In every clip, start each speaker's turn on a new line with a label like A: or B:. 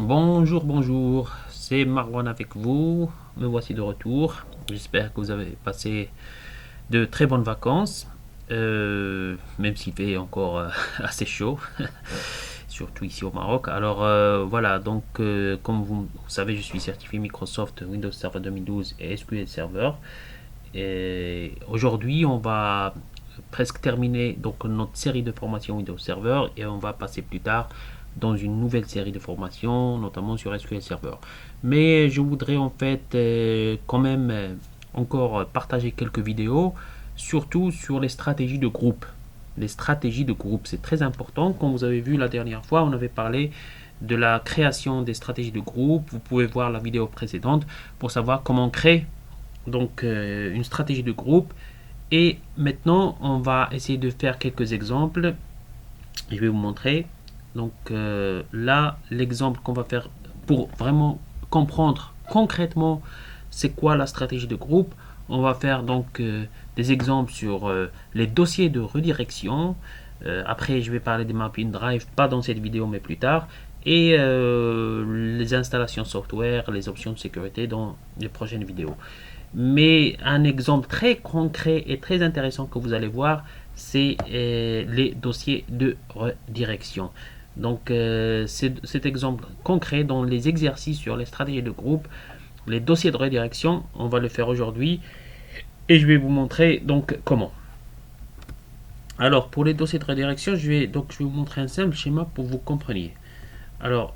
A: Bonjour, bonjour, c'est Marwan avec vous. Me voici de retour. J'espère que vous avez passé de très bonnes vacances, même s'il fait encore assez chaud, surtout ici au Maroc. Alors voilà, donc comme vous savez, je suis certifié Microsoft Windows Server 2012 et SQL Server. Et aujourd'hui, on va presque terminer donc notre série de formations Windows Server et on va passer plus tard dans une nouvelle série de formations, notamment sur SQL Server. Mais je voudrais en fait quand même encore partager quelques vidéos, surtout sur les stratégies de groupe. Les stratégies de groupe, c'est très important. Comme vous avez vu la dernière fois, on avait parlé de la création des stratégies de groupe. Vous pouvez voir la vidéo précédente pour savoir comment créer donc une stratégie de groupe. Et maintenant, on va essayer de faire quelques exemples. Je vais vous montrer. Donc là, l'exemple qu'on va faire pour vraiment comprendre concrètement c'est quoi la stratégie de groupe, on va faire donc des exemples sur les dossiers de redirection. Après, je vais parler des mapping drive, pas dans cette vidéo, mais plus tard. Et les installations software, les options de sécurité dans les prochaines vidéos. Mais un exemple très concret et très intéressant que vous allez voir, c'est les dossiers de redirection. Donc cet exemple concret dans les exercices sur les stratégies de groupe, les dossiers de redirection, on va le faire aujourd'hui et je vais vous montrer donc comment. Alors pour les dossiers de redirection, je vais vous montrer un simple schéma pour que vous compreniez. Alors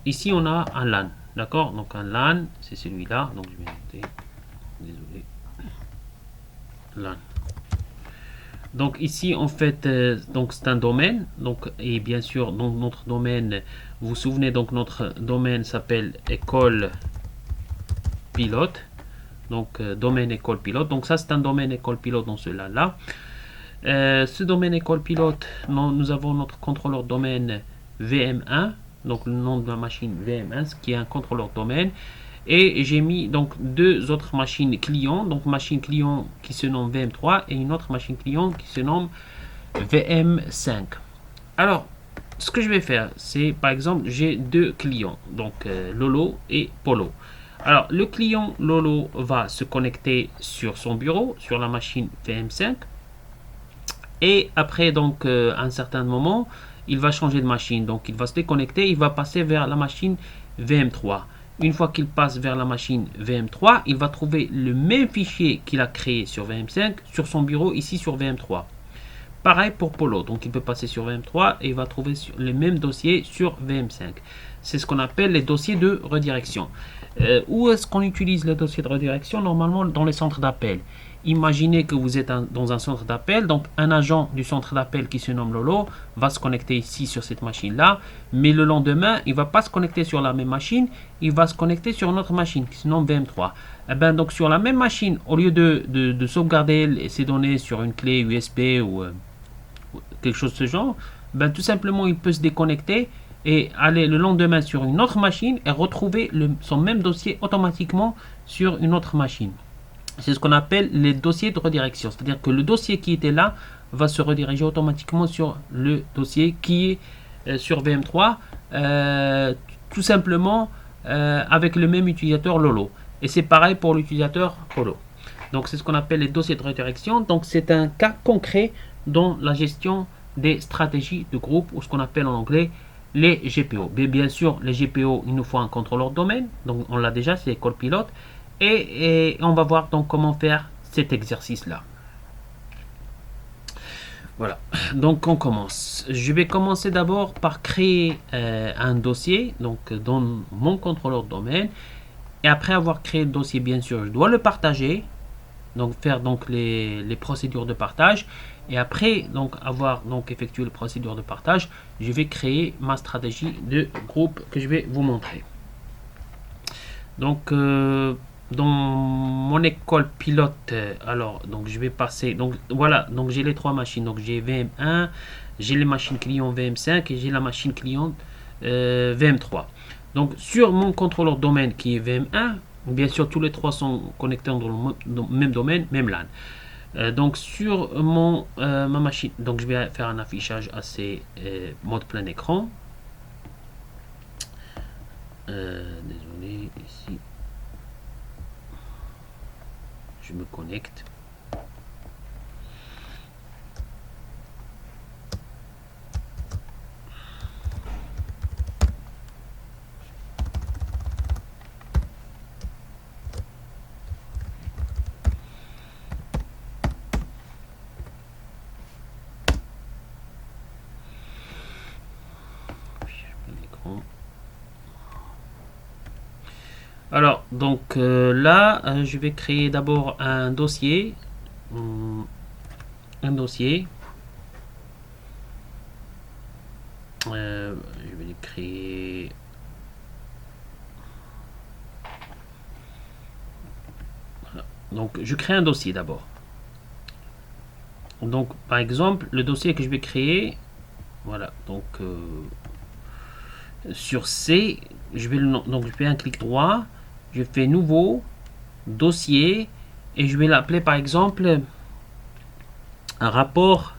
A: ici on a un LAN, d'accord? Donc un LAN, c'est celui-là. Donc je vais noter. Désolé. LAN. Donc ici en fait donc c'est un domaine, donc et bien sûr dans notre domaine, vous vous souvenez, donc notre domaine s'appelle école pilote. Donc domaine école pilote. Donc ça c'est un domaine école pilote dans cela là. Ce domaine école pilote, nous avons notre contrôleur domaine VM1, donc le nom de la machine VM1, ce qui est un contrôleur domaine. Et j'ai mis donc deux autres machines clients, donc machine client qui se nomme VM3 et une autre machine client qui se nomme VM5. Alors, ce que je vais faire, c'est par exemple, j'ai deux clients, donc Lolo et Polo. Alors, le client Lolo va se connecter sur son bureau, sur la machine VM5. Et après, donc, à un certain moment, il va changer de machine. Donc, il va se déconnecter, il va passer vers la machine VM3. Une fois qu'il passe vers la machine VM3, il va trouver le même fichier qu'il a créé sur VM5 sur son bureau ici sur VM3. Pareil pour Polo, donc il peut passer sur VM3 et il va trouver les mêmes dossiers sur VM5. C'est ce qu'on appelle les dossiers de redirection. Où est-ce qu'on utilise les dossiers de redirection? Normalement dans les centres d'appel. Imaginez que vous êtes dans un centre d'appel, donc un agent du centre d'appel qui se nomme Lolo va se connecter ici sur cette machine-là, mais le lendemain, il ne va pas se connecter sur la même machine, il va se connecter sur une autre machine qui se nomme VM3. Et ben, donc sur la même machine, au lieu de sauvegarder ces données sur une clé USB ou quelque chose de ce genre, ben, tout simplement il peut se déconnecter et aller le lendemain sur une autre machine et retrouver son même dossier automatiquement sur une autre machine. C'est ce qu'on appelle les dossiers de redirection. C'est-à-dire que le dossier qui était là va se rediriger automatiquement sur le dossier qui est sur VM3, tout simplement avec le même utilisateur Lolo. Et c'est pareil pour l'utilisateur Polo. Donc c'est ce qu'on appelle les dossiers de redirection. Donc c'est un cas concret dans la gestion des stratégies de groupe, ou ce qu'on appelle en anglais les GPO. Mais bien sûr, les GPO, il nous faut un contrôleur de domaine. Donc on l'a déjà, c'est école pilote. Et on va voir donc comment faire cet exercice là. Voilà, donc on commence. Je vais commencer d'abord par créer un dossier donc dans mon contrôleur de domaine, et après avoir créé le dossier, bien sûr je dois le partager, donc faire donc les procédures de partage, et après donc avoir donc effectué les procédures de partage, je vais créer ma stratégie de groupe que je vais vous montrer. Donc dans mon école pilote, alors donc je vais passer, donc voilà, donc j'ai les trois machines, donc j'ai VM1, j'ai les machines client VM5 et j'ai la machine client VM3. Donc sur mon contrôleur domaine qui est VM1, bien sûr tous les trois sont connectés dans le même domaine, même LAN. Donc sur ma machine, donc je vais faire un affichage assez mode plein écran. Désolé, ici, je me connecte. L'écran. Alors, donc là, je vais créer d'abord un dossier. Un dossier. Je vais le créer. Voilà. Donc, je crée un dossier d'abord. Donc, par exemple, le dossier que je vais créer, voilà. Donc, sur C, donc je fais un clic droit, je fais nouveau, dossier, et je vais l'appeler par exemple un rapport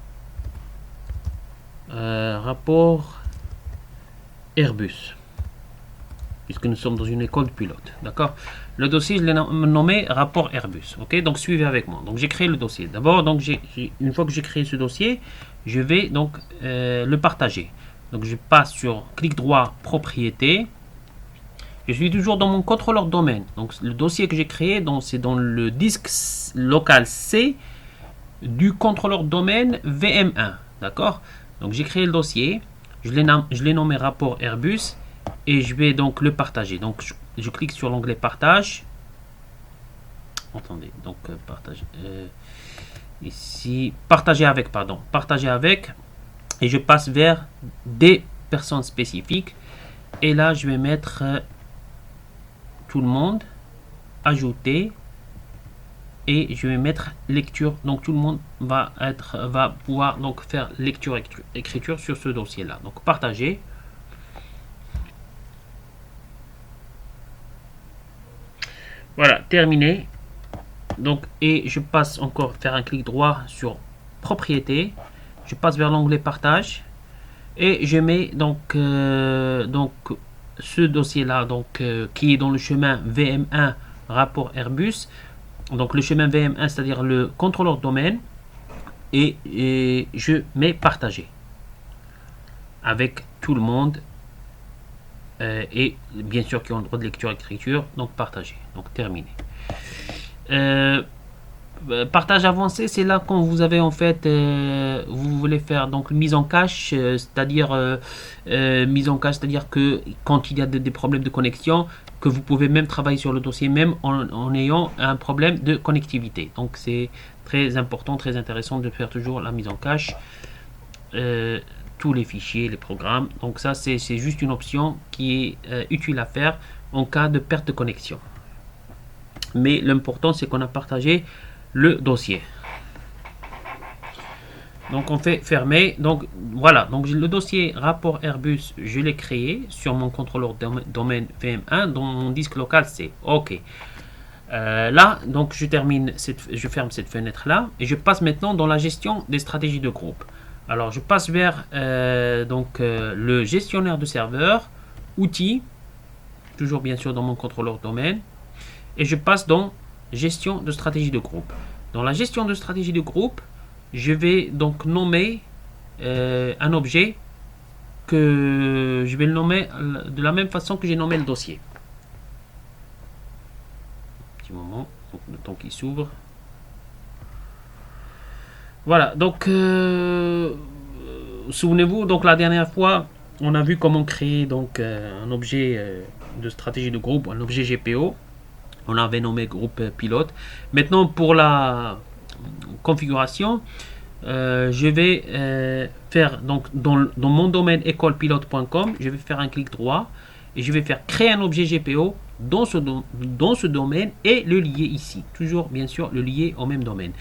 A: Airbus, puisque nous sommes dans une école de pilote. D'accord. Le dossier, je l'ai nommé rapport Airbus. Ok, donc suivez avec moi. Donc j'ai créé le dossier. D'abord, donc une fois que j'ai créé ce dossier, je vais donc le partager. Donc je passe sur clic droit propriété. Je suis toujours dans mon contrôleur domaine. Donc le dossier que j'ai créé, c'est dans le disque local C du contrôleur domaine VM1. D'accord. Donc j'ai créé le dossier. Je l'ai nommé rapport Airbus et je vais donc le partager. Donc je clique sur l'onglet partage. Attendez, donc partage ici, partager avec, pardon, partager avec, et je passe vers des personnes spécifiques. Et là, je vais mettre tout le monde, ajouter, et je vais mettre lecture. Donc tout le monde va pouvoir donc faire lecture écriture sur ce dossier là. Donc partager. Voilà, terminé. Donc, et je passe encore faire un clic droit sur propriété. Je passe vers l'onglet partage et je mets donc ce dossier là qui est dans le chemin VM1 rapport Airbus. Donc le chemin VM1, c'est-à-dire le contrôleur domaine, et je mets partager avec tout le monde et bien sûr qui ont le droit de lecture et écriture. Donc partager. Donc terminé. Partage avancé, c'est là quand vous avez en fait, vous voulez faire donc mise en cache, c'est-à-dire mise en cache, c'est-à-dire que quand il y a des problèmes de connexion, que vous pouvez même travailler sur le dossier même en ayant un problème de connectivité. Donc c'est très important, très intéressant de faire toujours la mise en cache, tous les fichiers, les programmes. Donc ça c'est juste une option qui est utile à faire en cas de perte de connexion. Mais l'important c'est qu'on a partagé le dossier. Donc on fait fermer. Donc voilà, donc le dossier rapport Airbus, je l'ai créé sur mon contrôleur domaine VM1 dans mon disque local C. Ok. Là, donc je ferme cette fenêtre là et je passe maintenant dans la gestion des stratégies de groupe. Alors je passe vers le gestionnaire de serveur, outils, toujours bien sûr dans mon contrôleur domaine, et je passe dans gestion de stratégie de groupe. Dans la gestion de stratégie de groupe, je vais donc nommer un objet que je vais le nommer de la même façon que j'ai nommé le dossier. Petit moment, donc le temps qui s'ouvre. Voilà, donc souvenez-vous, donc la dernière fois, on a vu comment créer donc un objet de stratégie de groupe, un objet GPO. On avait nommé groupe pilote. Maintenant, pour la configuration, je vais faire donc dans mon domaine écolepilote.com, je vais faire un clic droit et je vais faire créer un objet GPO dans ce domaine et le lier ici. Toujours bien sûr le lier au même domaine.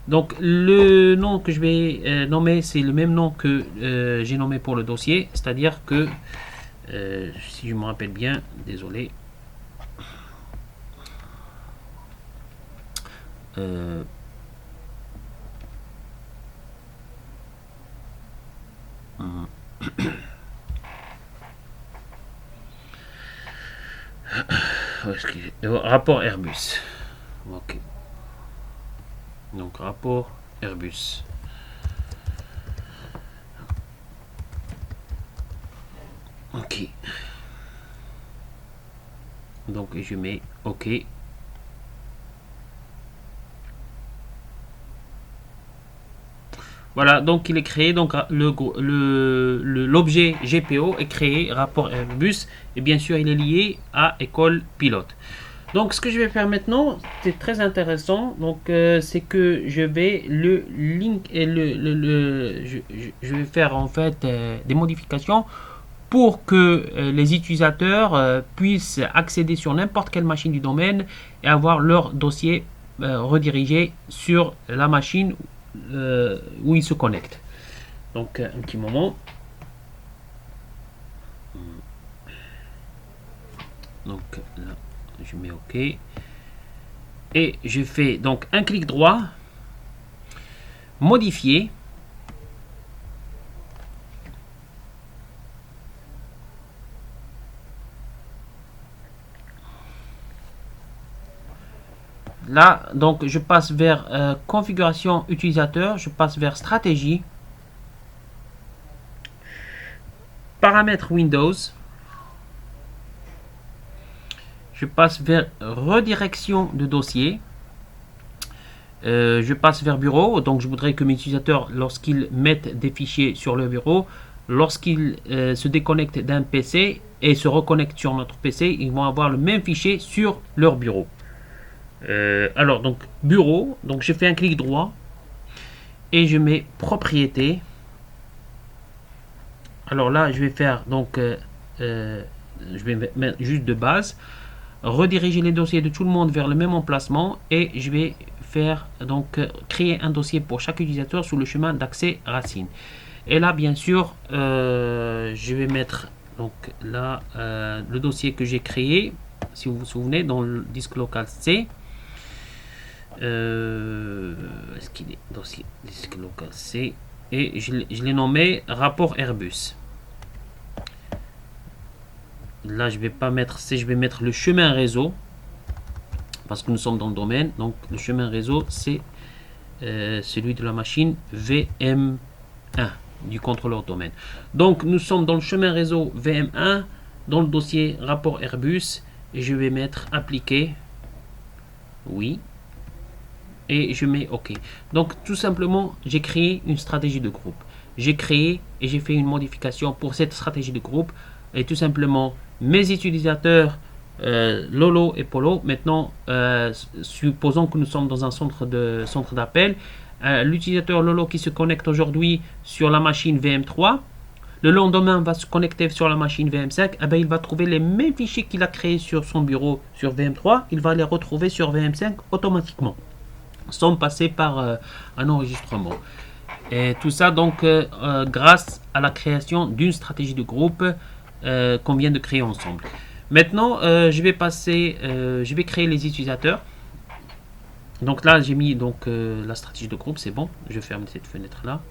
A: Donc le nom que je vais nommer, c'est le même nom que j'ai nommé pour le dossier, c'est-à-dire que si je me rappelle bien, désolé. Rapport Airbus. Ok. Donc rapport Airbus. Ok. Donc je mets OK. Voilà, donc il est créé, donc l'objet GPO est créé, rapport Airbus, et bien sûr il est lié à école pilote. Donc ce que je vais faire maintenant, c'est très intéressant, donc c'est que je vais le link et je vais faire en fait des modifications pour que les utilisateurs puissent accéder sur n'importe quelle machine du domaine et avoir leur dossier redirigé sur la machine où ils se connectent. Donc un petit moment. Donc là, je mets OK. Et je fais donc un clic droit, modifier. Là, donc je passe vers configuration utilisateur, je passe vers stratégie, paramètres Windows, je passe vers redirection de dossier, je passe vers bureau, donc je voudrais que mes utilisateurs, lorsqu'ils mettent des fichiers sur le bureau, lorsqu'ils se déconnectent d'un PC et se reconnectent sur notre PC, ils vont avoir le même fichier sur leur bureau. Alors donc bureau, donc je fais un clic droit et je mets propriété. Alors là je vais faire donc je vais mettre juste de base, rediriger les dossiers de tout le monde vers le même emplacement et je vais faire donc créer un dossier pour chaque utilisateur sous le chemin d'accès racine. Et là bien sûr je vais mettre donc là le dossier que j'ai créé, si vous vous souvenez, dans le disque local C. Est-ce qu'il est dossier disque local C, et je l'ai nommé rapport Airbus. Là je vais pas mettre C, je vais mettre le chemin réseau parce que nous sommes dans le domaine. Donc le chemin réseau c'est celui de la machine VM1 du contrôleur domaine. Donc nous sommes dans le chemin réseau VM1 dans le dossier rapport Airbus et je vais mettre appliquer, oui, et je mets OK. Donc tout simplement j'ai créé une stratégie de groupe. J'ai créé et j'ai fait une modification pour cette stratégie de groupe, et tout simplement mes utilisateurs Lolo et Polo, maintenant supposons que nous sommes dans un centre d'appel, l'utilisateur Lolo qui se connecte aujourd'hui sur la machine VM3, le lendemain va se connecter sur la machine VM5, et bien, il va trouver les mêmes fichiers qu'il a créés sur son bureau sur VM3, il va les retrouver sur VM5 automatiquement, sans passer par un enregistrement. Et tout ça donc grâce à la création d'une stratégie de groupe qu'on vient de créer ensemble. Maintenant je vais créer les utilisateurs. Donc là j'ai mis donc la stratégie de groupe, c'est bon. Je ferme cette fenêtre là.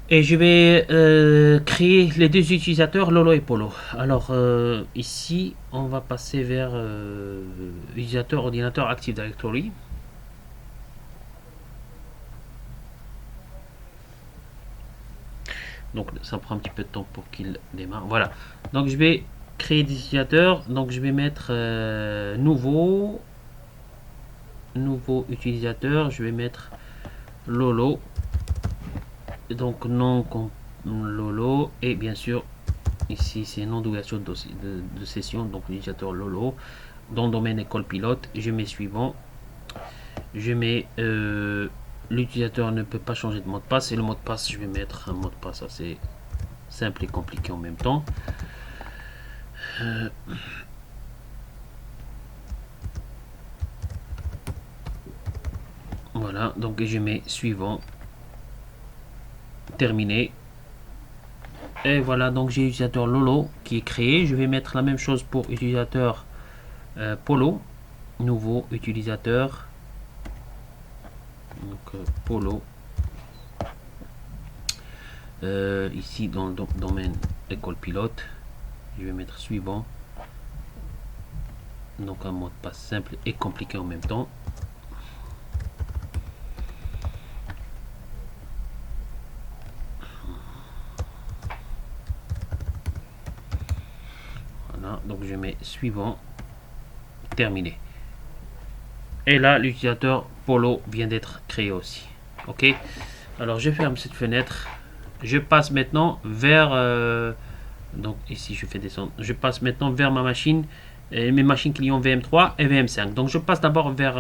A: Et je vais créer les deux utilisateurs Lolo et Polo. Alors ici on va passer vers utilisateur ordinateur Active Directory. Donc ça prend un petit peu de temps pour qu'il démarre. Voilà. Donc je vais créer des utilisateurs. Donc je vais mettre nouveau utilisateur. Je vais mettre Lolo. Donc nom Lolo, et bien sûr ici c'est nom d'ouverture de session, donc l'utilisateur Lolo dans le domaine école pilote. Je mets suivant, je mets l'utilisateur ne peut pas changer de mot de passe, et le mot de passe je vais mettre un mot de passe assez simple et compliqué en même temps. Voilà, donc je mets suivant, terminé. Et voilà, donc j'ai utilisateur Lolo qui est créé. Je vais mettre la même chose pour utilisateur Polo, nouveau utilisateur, donc Polo, ici dans le domaine école pilote. Je vais mettre suivant. Donc un mot de passe simple et compliqué en même temps. Voilà, donc je mets suivant. Terminé. Et là, l'utilisateur Polo vient d'être créé aussi. Ok. Alors je ferme cette fenêtre. Je passe maintenant vers donc ici je fais descendre. Je passe maintenant vers ma machine, mes machines clients VM3 et VM5. Donc je passe d'abord vers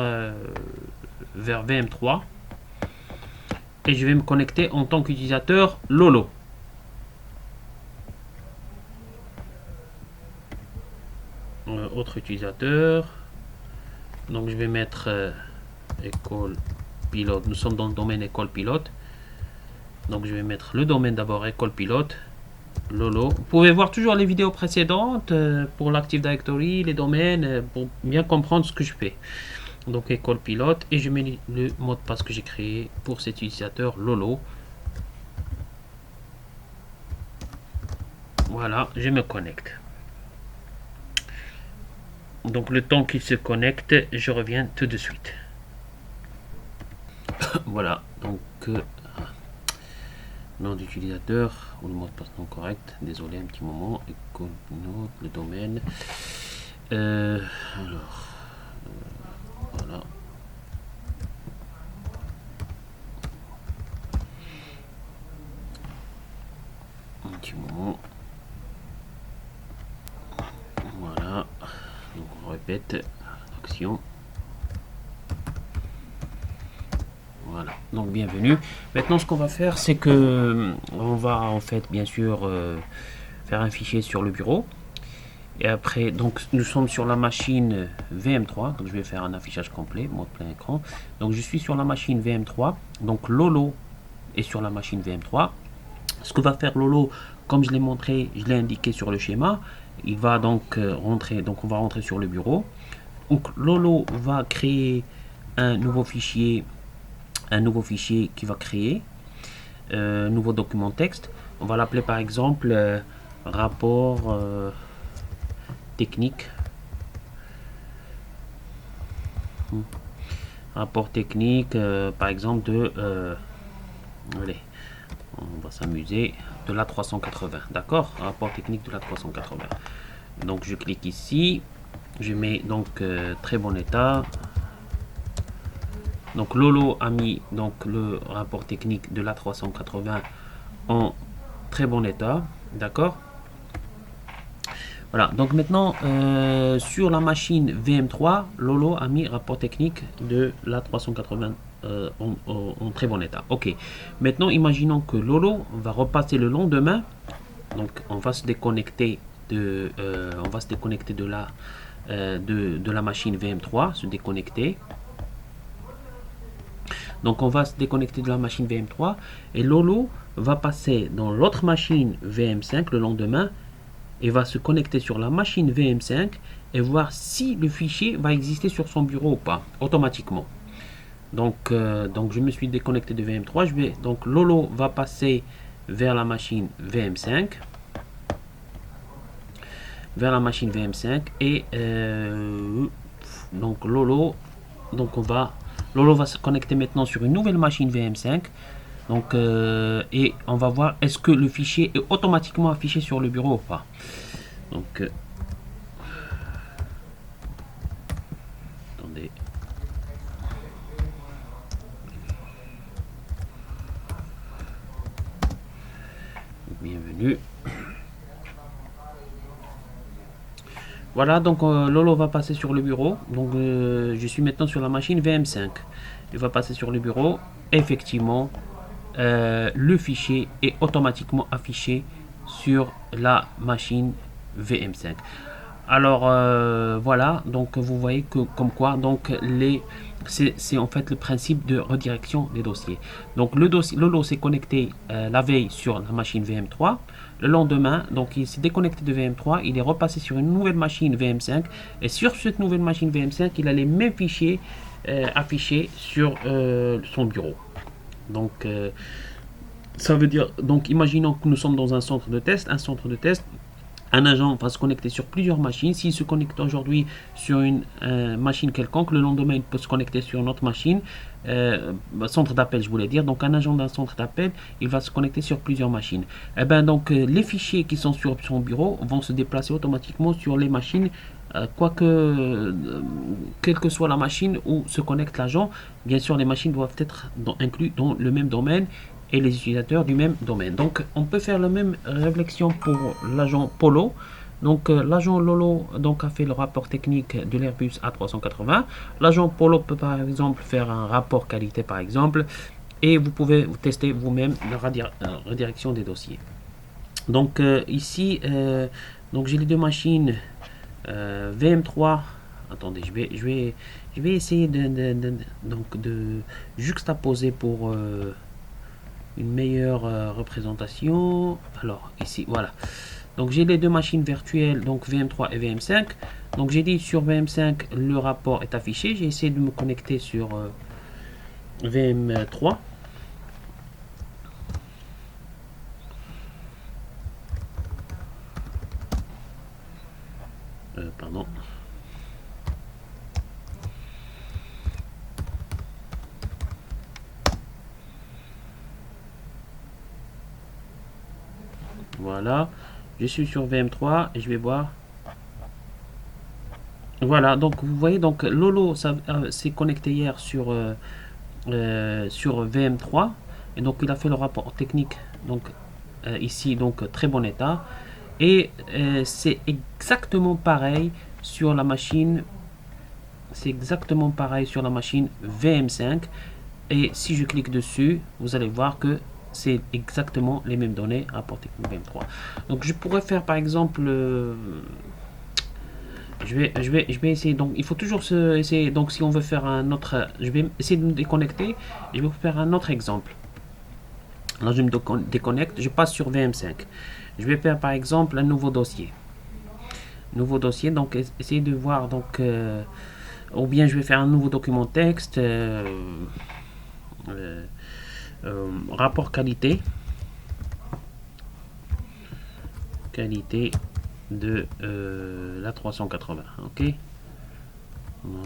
A: VM3 et je vais me connecter en tant qu'utilisateur Lolo. Autre utilisateur. Donc je vais mettre école pilote. Nous sommes dans le domaine école pilote. Donc je vais mettre le domaine d'abord école pilote. Lolo. Vous pouvez voir toujours les vidéos précédentes pour l'Active Directory, les domaines, pour bien comprendre ce que je fais. Donc école pilote et je mets le mot de passe que j'ai créé pour cet utilisateur Lolo. Voilà, je me connecte. Donc le temps qu'il se connecte, je reviens tout de suite. Voilà, donc nom d'utilisateur ou le mot de passe non correct. Désolé, un petit moment. École pilote, le domaine. Alors, voilà. Un petit moment. Voilà. Donc on répète. Action. Voilà, donc bienvenue. Maintenant ce qu'on va faire c'est que on va en fait bien sûr faire un fichier sur le bureau. Et après, donc nous sommes sur la machine VM3, donc je vais faire un affichage complet, mode plein écran. Donc je suis sur la machine VM3, donc Lolo est sur la machine VM3. Ce que va faire Lolo, comme je l'ai montré, je l'ai indiqué sur le schéma, il va donc rentrer, donc on va rentrer sur le bureau. Donc Lolo va créer un nouveau fichier qui va créer nouveau document texte. On va l'appeler par exemple rapport technique. Rapport technique par exemple de allez, on va s'amuser, de la 380, d'accord, rapport technique de la 380. Donc je clique ici, je mets donc très bon état. Donc Lolo a mis donc le rapport technique de la 380 en très bon état, d'accord. Voilà, donc maintenant sur la machine VM3, Lolo a mis rapport technique de la 380 en très bon état. Ok, maintenant imaginons que Lolo va repasser le lendemain, donc on va se déconnecter de la machine VM3, se déconnecter. Donc on va se déconnecter de la machine VM3 et Lolo va passer dans l'autre machine VM5 le lendemain et va se connecter sur la machine VM5 et voir si le fichier va exister sur son bureau ou pas, automatiquement. Donc je me suis déconnecté de VM3, donc Lolo va passer vers la machine VM5 et donc Lolo va se connecter maintenant sur une nouvelle machine VM5. Donc, et on va voir est-ce que le fichier est automatiquement affiché sur le bureau ou pas. Donc, attendez. Bienvenue. Voilà, donc Lolo va passer sur le bureau. Donc, je suis maintenant sur la machine VM5. Il va passer sur le bureau. Effectivement, le fichier est automatiquement affiché sur la machine VM5. Alors voilà, donc vous voyez que comme quoi donc c'est en fait le principe de redirection des dossiers. Donc Lolo s'est connecté la veille sur la machine VM3. Le lendemain, donc il s'est déconnecté de VM3, il est repassé sur une nouvelle machine VM5 et sur cette nouvelle machine VM5, il a les mêmes fichiers affichés sur son bureau. Donc ça veut dire, donc imaginons que nous sommes dans un centre de test, Un agent va se connecter sur plusieurs machines. S'il se connecte aujourd'hui sur une machine quelconque, le lendemain, il peut se connecter sur une autre machine. Centre d'appel, je voulais dire. Donc, un agent d'un centre d'appel, il va se connecter sur plusieurs machines. Et ben, donc, les fichiers qui sont sur son bureau vont se déplacer automatiquement sur les machines, quelle que soit la machine où se connecte l'agent. Bien sûr, les machines doivent être inclus dans le même domaine et les utilisateurs du même domaine. Donc, on peut faire la même réflexion pour l'agent Polo. Donc, l'agent Lolo donc, a fait le rapport technique de l'Airbus A380. L'agent Polo peut par exemple faire un rapport qualité par exemple. Et vous pouvez tester vous-même la redirection des dossiers. Donc, ici, donc j'ai les deux machines VM3. Attendez, je vais essayer donc de juxtaposer pour une meilleure représentation. Alors ici, voilà. Donc j'ai les deux machines virtuelles, donc VM3 et VM5. Donc j'ai dit sur VM5, le rapport est affiché. J'ai essayé de me connecter sur VM3. Pardon. Voilà, je suis sur VM3 et je vais voir. Voilà, donc vous voyez, donc Lolo s'est connecté hier sur VM3 et donc il a fait le rapport technique. Donc ici, donc très bon état. Et c'est exactement pareil sur la machine. C'est exactement pareil sur la machine VM5. Et si je clique dessus, vous allez voir que c'est exactement les mêmes données rapport technique VM3. Donc je pourrais faire par exemple, je vais essayer. Donc il faut toujours essayer. Donc si on veut faire un autre, je vais essayer de me déconnecter. Je vais vous faire un autre exemple. Là je me déconnecte, je passe sur VM5. Je vais faire par exemple un nouveau dossier. Nouveau dossier, donc essayez de voir donc ou bien je vais faire un nouveau document texte. Rapport qualité de la 380. Ok,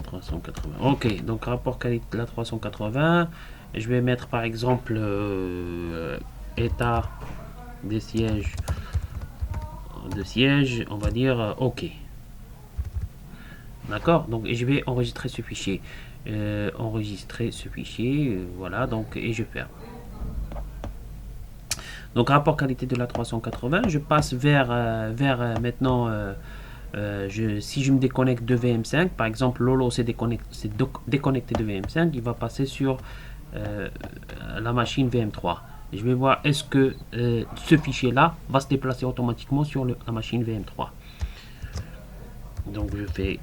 A: 380. Ok, donc rapport qualité de la 380. Je vais mettre par exemple état des sièges on va dire ok. D'accord, donc je vais enregistrer ce fichier. Voilà, donc et je ferme. Donc rapport qualité de la 380, je passe vers maintenant, si je me déconnecte de VM5, par exemple Lolo s'est déconnecté de VM5, il va passer sur la machine VM3. Je vais voir est-ce que ce fichier là va se déplacer automatiquement sur la machine VM3. Donc je fais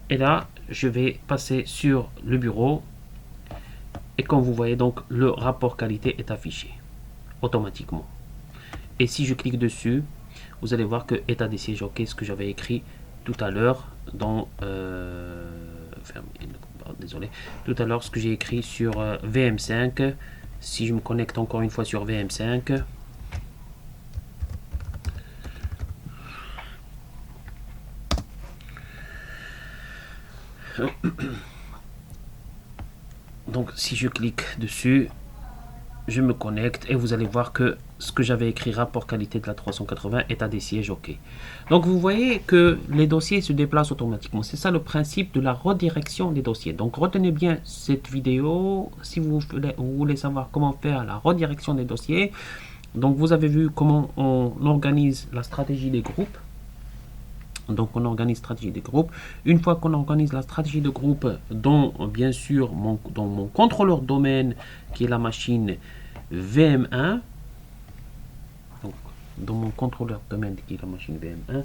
A: et là je vais passer sur le bureau et comme vous voyez donc le rapport qualité est affiché automatiquement. Et si je clique dessus, vous allez voir que état des sièges ok, ce que j'avais écrit tout à l'heure dans désolé, tout à l'heure ce que j'ai écrit sur VM5. Si je me connecte encore une fois sur VM5, donc si je clique dessus, je me connecte et vous allez voir que ce que j'avais écrit rapport qualité de la 380 est à des sièges ok. Donc vous voyez que les dossiers se déplacent automatiquement. C'est ça le principe de la redirection des dossiers. Donc retenez bien cette vidéo si vous voulez savoir comment faire la redirection des dossiers. Donc vous avez vu comment on organise la stratégie des groupes. Donc on organise stratégie des groupes. Une fois qu'on organise la stratégie de groupe, dont bien sûr dans mon contrôleur domaine qui est la machine VM1, donc dans mon contrôleur domaine qui est la machine VM1,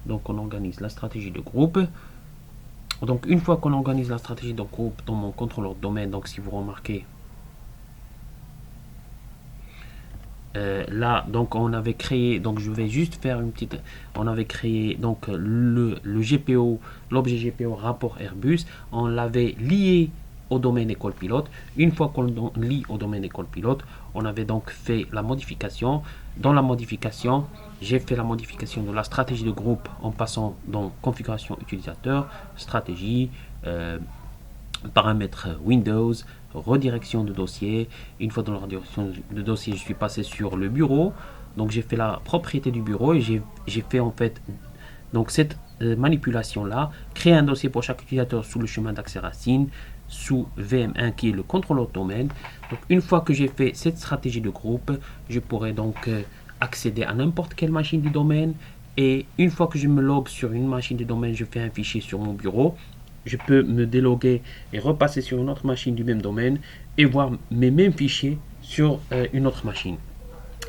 A: donc on organise la stratégie de groupe. Donc une fois qu'on organise la stratégie de groupe dans mon contrôleur domaine, donc si vous remarquez, là donc on avait créé, donc je vais juste faire une petite, on avait créé donc le GPO, l'objet GPO rapport Airbus, on l'avait lié au domaine école pilote. Une fois qu'on lit au domaine école pilote, on avait donc fait la modification. Dans la modification, j'ai fait la modification de la stratégie de groupe en passant dans configuration utilisateur, stratégie, paramètres Windows, redirection de dossier. Une fois dans la redirection de dossier, je suis passé sur le bureau. Donc j'ai fait la propriété du bureau et j'ai fait en fait donc cette manipulation là, créer un dossier pour chaque utilisateur sous le chemin d'accès racine, sous VM1 qui est le contrôleur domaine. Donc une fois que j'ai fait cette stratégie de groupe, je pourrais donc accéder à n'importe quelle machine du domaine. Et une fois que je me log sur une machine du domaine, je fais un fichier sur mon bureau. Je peux me déloguer et repasser sur une autre machine du même domaine et voir mes mêmes fichiers sur une autre machine.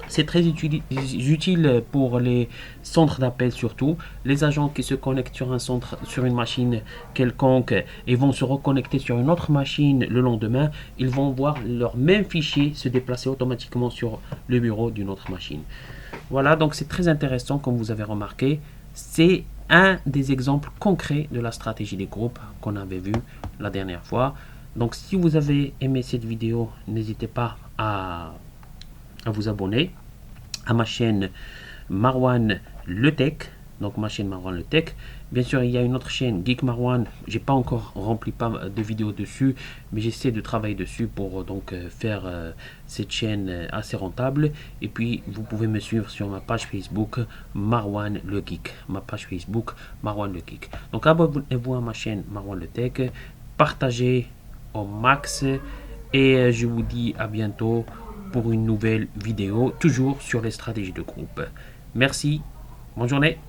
A: C'est très utile pour les centres d'appel surtout. Les agents qui se connectent sur un centre, sur une machine quelconque et vont se reconnecter sur une autre machine le lendemain, ils vont voir leur même fichier se déplacer automatiquement sur le bureau d'une autre machine. Voilà, donc c'est très intéressant comme vous avez remarqué. C'est un des exemples concrets de la stratégie des groupes qu'on avait vu la dernière fois. Donc si vous avez aimé cette vidéo, n'hésitez pas à vous abonner à ma chaîne Marwan Le Tech, donc ma chaîne Marwan Le Tech. Bien sûr, il y a une autre chaîne, Geek Marwan. J'ai pas encore rempli pas de vidéos dessus, mais j'essaie de travailler dessus pour donc faire cette chaîne assez rentable. Et puis, vous pouvez me suivre sur ma page Facebook Marwan Le Geek, ma page Facebook Marwan Le Geek. Donc, abonnez-vous à ma chaîne Marwan Le Tech, partagez au max, et je vous dis à bientôt pour une nouvelle vidéo, toujours sur les stratégies de groupe. Merci, bonne journée.